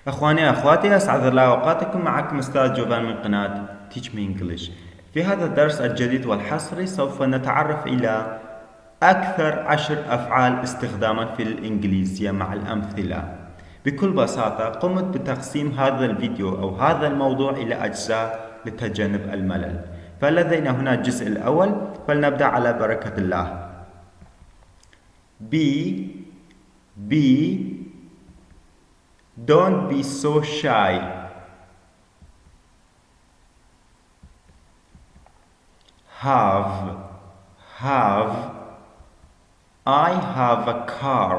أخواني أخواتي، أسعد الله أوقاتكم. معكم أستاذ جوفان من قناة Teach Me English. في هذا الدرس الجديد والحصري سوف نتعرف إلى أكثر 10 أفعال استخداما في الإنجليزية مع الأمثلة. بكل بساطة قمت بتقسيم هذا الفيديو أو هذا الموضوع إلى أجزاء لتجنب الملل. فلدينا هنا الجزء الأول، فلنبدأ على بركة الله. Don't be so shy. Have. I have a car.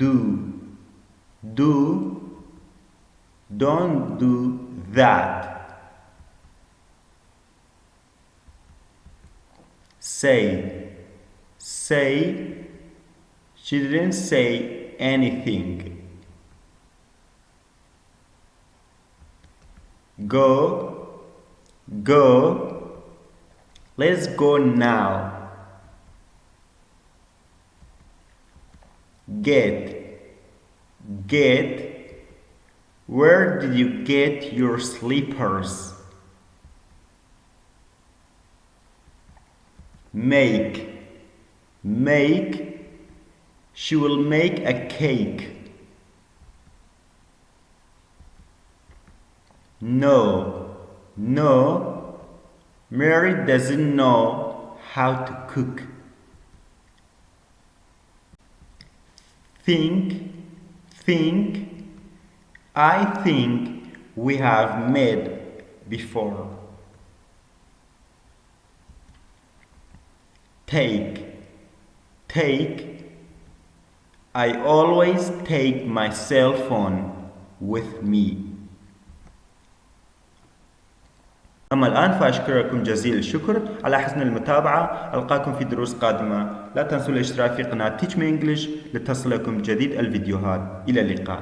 Do. Don't do that. Say. She didn't say anything. Go. Let's go now. Get. Where did you get your slippers? Make. She will make a cake. No. Mary doesn't know how to cook. Think. I think we have met before. Take. I always take my cell phone with me. أما الآن فأشكركم جزيل الشكر على حسن المتابعة. ألقاكم في دروس قادمة. لا تنسوا الاشتراك في قناة Teach Me English لتصلكم جديد الفيديوهات. إلى اللقاء.